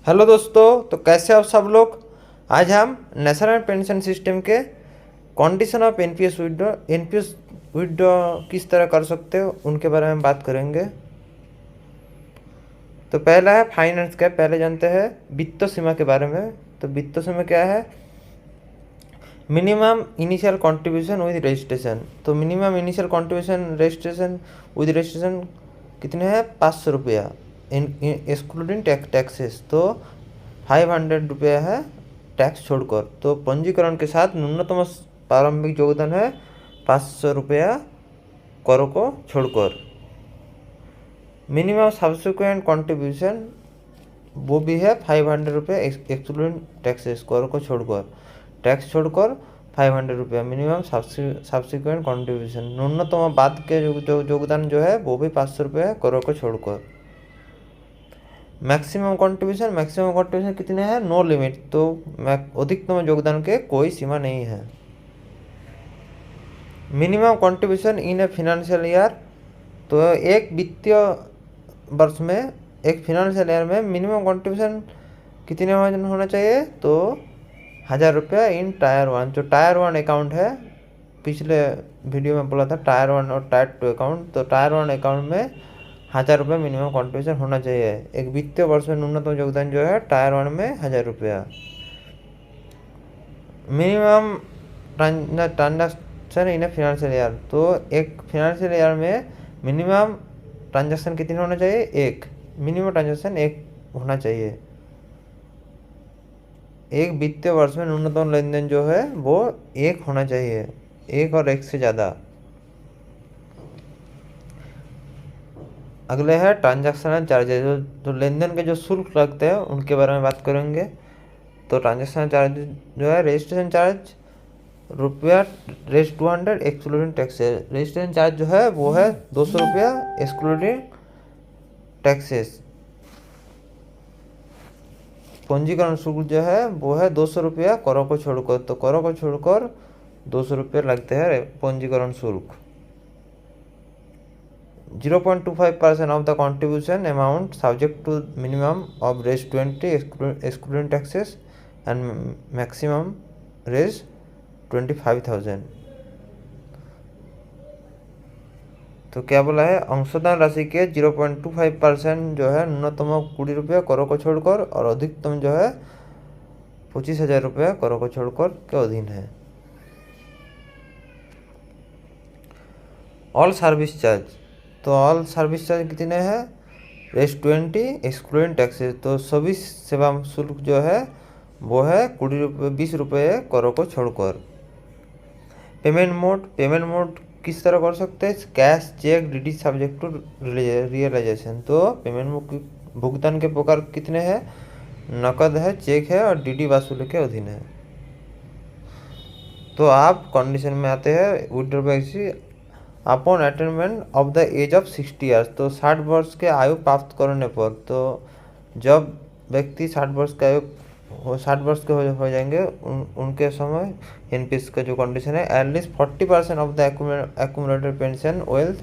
Hello दोस्तों, तो कैसे आप सब लोग। आज हम नेशनल पेंशन सिस्टम के कंडीशन ऑफ एनपीएस विड्रॉ किस तरह कर सकते हो उनके बारे में बात करेंगे। तो पहला है फाइनेंस का। पहले जानते हैं वित्त सीमा के बारे में। तो वित्त सीमा क्या है? Minimum initial contribution with registration. तो मिनिमम इनिशियल कंट्रीब्यूशन रजिस्ट्रेशन कितने हैं? 500 रुपया एक्सक्लूडिंग टैक्सेस। तो 500 रुपया है टैक्स छोड़कर। तो पंजीकरण के साथ न्यूनतम प्रारंभिक योगदान है 500 रुपया करों को छोड़कर। मिनिमम सब्सिक्वेंट कंट्रीब्यूशन वो भी है 500 रुपया एक्सक्लूडिंग टैक्सेस, करों को छोड़कर। टैक्स छोड़कर 500 रुपया मिनिमम सब्सिक्वेंट कंट्रीब्यूशन। न्यूनतम बाद के जो योगदान जो है वो भी 500 रुपया है करों को छोड़कर। मैक्सिमम कंट्रीब्यूशन कितने हैं? No limit. तो अधिकतम योगदान के कोई सीमा नहीं है। Minimum contribution in a financial year. तो एक वित्तीय वर्ष में, एक फिनेंशियल ईयर में मिनिमम कंट्रीब्यूशन कितने होना चाहिए? तो 1000 रुपया इन टायर 1। जो टायर 1 अकाउंट है, पिछले वीडियो में बोला था टायर 1 और टायर 2 अकाउंट। तो टायर 1 अकाउंट में 1000 रुपये मिनिमम कंट्रीब्यूशन होना चाहिए। एक वित्तीय वर्ष में न्यूनतम योगदान जो है टायर 1 में 1000 रुपया। Minimum transaction in a financial year. तो एक फिनेंशियल ईयर में मिनिमम ट्रांजैक्शन कितने होना चाहिए? एक। मिनिमम ट्रांजैक्शन एक होना चाहिए। एक वित्तीय वर्ष में न्यूनतम लेन देन जो है वो एक होना चाहिए, एक और एक से ज़्यादा। अगले है ट्रांजैक्शनल चार्जेज। जो लेन देन के जो शुल्क लगते हैं उनके बारे में बात करेंगे। तो ट्रांजैक्शनल चार्ज जो है, रजिस्ट्रेशन चार्ज रुपया 200 एक्सक्लूडिंग टैक्सेस। रजिस्ट्रेशन चार्ज जो है वो है 200 रुपया एक्सक्लूडिंग टैक्सेस। पंजीकरण शुल्क जो है वो है 200 रुपया करों को छोड़कर। तो करों को छोड़कर 200 रुपये लगते हैं पंजीकरण शुल्क। 0.25% of the contribution amount subject to minimum of raise 20 excluding taxes and maximum raise 25,000। तो क्या बोला है? अंशदान राशि के 0.25% जो है न्यूनतम 20 रुपया करों को छोड़कर और अधिकतम जो है 25,000 रुपया करों को छोड़कर के अधीन है। All service charge. तो ऑल सर्विस चार्ज कितने हैं? रेस 20 एक्सक्लूडिंग टैक्सेस। तो सभी सेवा शुल्क जो है वो है 20 रुपये करों को छोड़कर। पेमेंट मोड किस तरह कर सकते हैं? Cash, cheque, DD subject to realisation. तो पेमेंट मोड भुगतान के प्रकार कितने हैं? नकद है, चेक है और डीडी वसूली के अधीन है। तो आप कंडीशन में आते हैं विड्रॉ वैक्सी upon attainment of the age of 60 years. तो 60 वर्ष के आयु प्राप्त करने पर। तो जब व्यक्ति 60 वर्ष के हो जाएंगे उनके समय एनपीएस का जो कंडीशन है, at least 40% of the accumulated pension wealth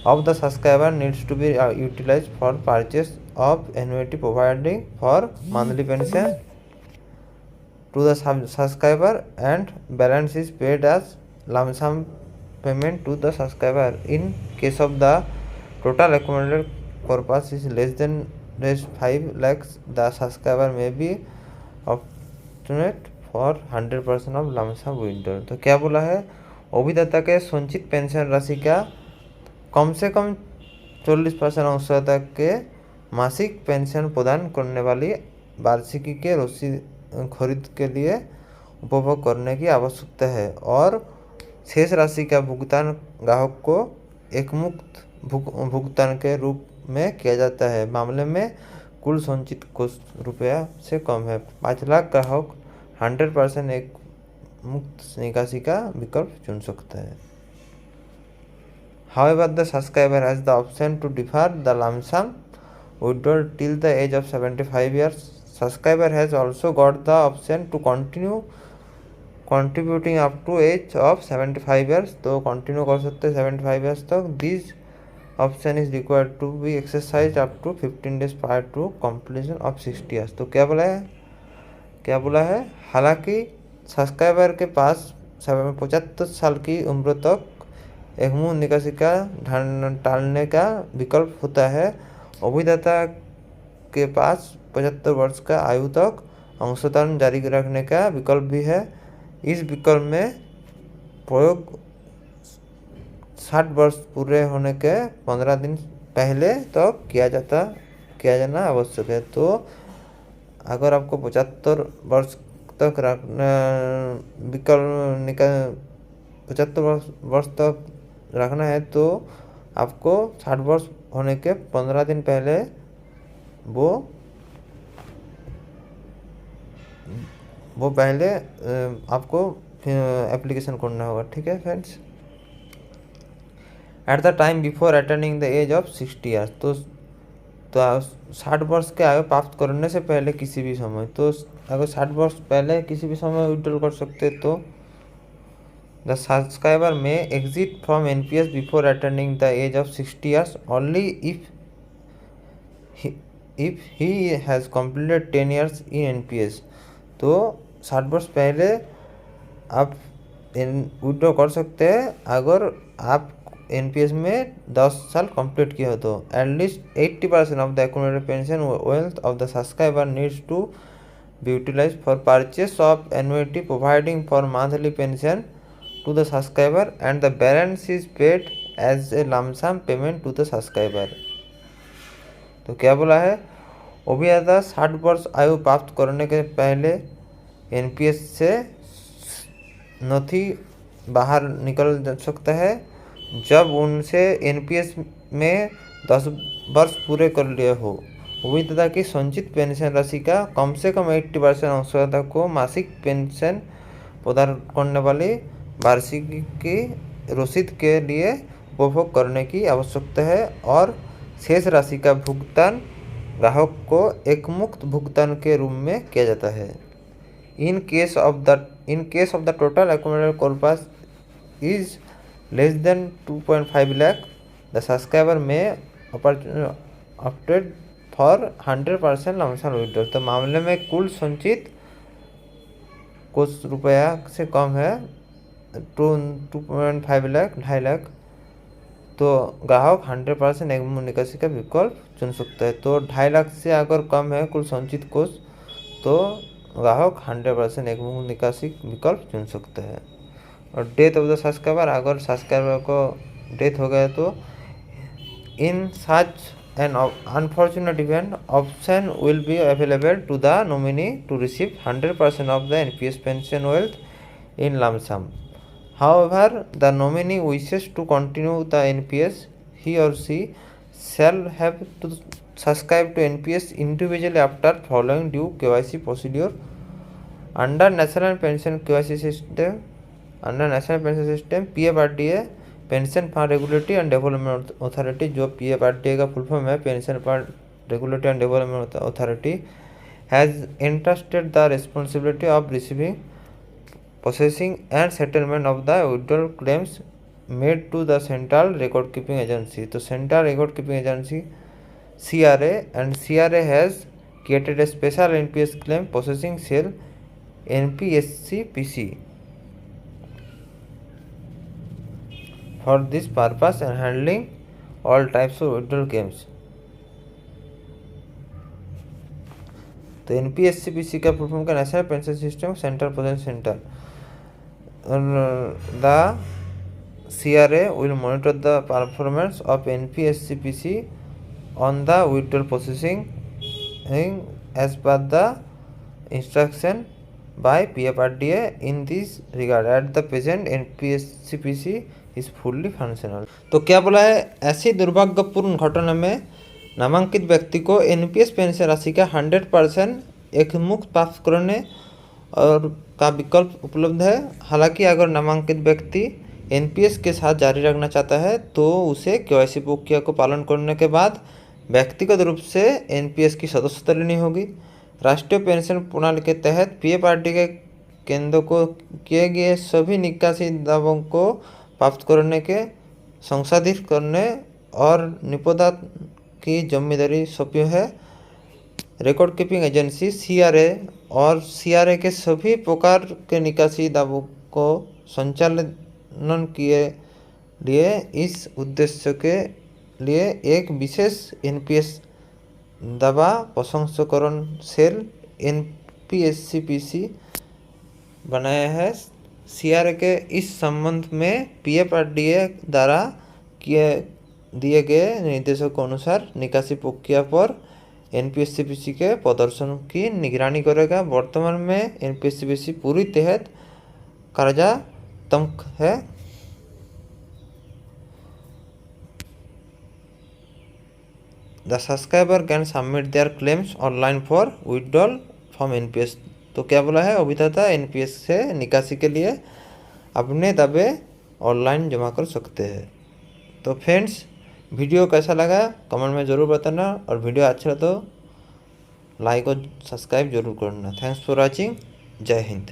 of the subscriber needs to be utilise for purchase of annuity providing for monthly pension to the subscriber and balance is paid as lump sum payment to the subscriber. In case of the total accumulated corpus is less than 5 lakhs, the subscriber may be opted for 100% of lump sum withdrawal। तो क्या बोला है? अभिदाता के संचित pension राशि का कम से कम 40% अंशदाता के मासिक पेंशन प्रदान करने वाली वार्षिकी के रसीद खरीद के लिए उपभोग करने की आवश्यकता है और शेष राशि का भुगतान ग्राहक को एक मुक्त भुगतान के रूप में किया जाता है। मामले में कुल संचित कोष रुपया से कम है 5 लाख, ग्राहक 100% एक मुक्त निकासी का विकल्प चुन सकता है। However, the subscriber has the option to defer the lump sum withdrawal till the age of 75 years. Subscriber has also got the option to continue contributing up to age of 75 years। तो continue कर सकते हैं 75 years तक। This option is required to be exercise up to 15 days prior to completion of 60 years. तो क्या बोला है, हालांकि सब्सक्राइबर के पास 75 साल की उम्र तक एग्मू निकासी का टालने का विकल्प होता है। अभिदाता के पास 75 वर्ष का आयु तक अंशदान जारी रखने का विकल्प भी है। इस विकल्प में प्रयोग 60 वर्ष पूरे होने के 15 दिन पहले तक किया जाना आवश्यक है। तो अगर आपको 75 वर्ष तक रखना विकल्प 75 वर्ष तक रखना है तो आपको 60 वर्ष होने के 15 दिन पहले वो पहले आपको एप्लीकेशन करना होगा। ठीक है friends. At the time before attaining the age of 60 years, तो 60 वर्ष के आयु प्राप्त करने से पहले किसी भी समय, तो अगर 60 वर्ष पहले किसी भी समय विड्रॉल कर सकते तो the subscriber may exit from NPS before attaining the age of 60 years only if he has completed 10 years in NPS. तो 60 वर्ष पहले आप विड्रॉ कर सकते हैं अगर आप एनपीएस में 10 साल कंप्लीट किया हो तो। At least 80% of the accumulated pension wealth of the subscriber needs to be utilised for purchase of annuity providing for monthly pension to the subscriber and the balance is paid as a lump sum payment to the subscriber. तो क्या बोला है, अभिदाता 60 वर्ष आयु प्राप्त करने के पहले एनपीएस से नथी बाहर निकल जा सकता है जब उनसे एनपीएस में 10 वर्ष पूरे कर लिए हो। अभिदाता की संचित पेंशन राशि का कम से कम 80% अंशदाता को मासिक पेंशन प्रदान करने वाली वार्षिकी रसीद के लिए उपभोग करने की आवश्यकता है और शेष राशि का भुगतान ग्राहक को एक मुक्त भुगतान के रूप में किया जाता है। In case of the total accumulated corpus is less than 2.5 lakh, the subscriber may opted for 100% lump withdrawal। तो मामले में कुल संचित कुछ रुपया से कम है 2.5 लाख 2.5 लाख, तो ग्राहक 100% एग्मू निकासी का विकल्प चुन सकता है। तो 2.5 लाख से अगर कम है कुल संचित कोष तो ग्राहक 100% एग्मू निकासी विकल्प चुन सकता है। और डेथ ऑफ द सब्सक्राइबर, अगर सब्सक्राइबर को डेथ हो गया तो in such an unfortunate event option will be available to the nominee to receive 100% of the NPS pension wealth in lump sum. However, the nominee wishes to continue the NPS, he or she shall have to subscribe to NPS individually after following due KYC procedure under National Pension KYC system. Under National Pension System, PFRDA pension fund regulatory and development authority, जो PFRDA का full form है pension fund regulatory and development authority, has entrusted the responsibility of receiving, processing and settlement of the withdrawal claims made to the Central Record Keeping Agency। तो Central Record Keeping Agency CRA and CRA has created a special NPS claim processing cell NPSCPC for this purpose and handling all types of withdrawal claims। तो NPSCPC का full form का national pension system central processing centre. The CRA will monitor the performance of NPSCPC on the withdrawal processing as per the instruction by PFRDA in this regard। At the present NPSCPC is fully functional। तो क्या बोला है, ऐसी दुर्भाग्यपूर्ण घटना में नामांकित व्यक्ति को एनपीएस पेंशन राशि का 100% एक मुक्त प्राप्त करने और का विकल्प उपलब्ध है। हालांकि अगर नामांकित व्यक्ति एनपीएस के साथ जारी रखना चाहता है तो उसे केवाईसी प्रक्रिया को पालन करने के बाद व्यक्तिगत रूप से एनपीएस की सदस्यता लेनी होगी। राष्ट्रीय पेंशन प्रणाली के तहत पीएफआरडी के केंद्र को किए गए सभी निकासी दावों को प्राप्त करने के संसाधित करने और निपोदा की जिम्मेदारी सौंपी है रिकॉर्ड कीपिंग एजेंसी सीआरए और सीआरए के सभी प्रकार के निकासी दावों को संचालन किए लिए इस उद्देश्य के लिए एक विशेष एनपीएस दावा प्रसंस्करण सेल एनपीएससीपीसी बनाया है। सीआरए के इस संबंध में पीएफआरडीए द्वारा दिए गए निर्देशों के अनुसार निकासी प्रक्रिया पर एनपीएससीपीसी के प्रदर्शन की निगरानी करेगा। वर्तमान में एनपीएससीपीसी पूरी तहत कार्यात्मक है। The subscriber can submit there claims online for withdrawal from NPS. तो क्या बोला है, अभिदाता एनपीएस से निकासी के लिए अपने दावे ऑनलाइन जमा कर सकते हैं। तो फ्रेंड्स, वीडियो कैसा लगा कमेंट में ज़रूर बताना और वीडियो अच्छा लगा तो लाइक और सब्सक्राइब जरूर करना। Thanks for watching. जय हिंद।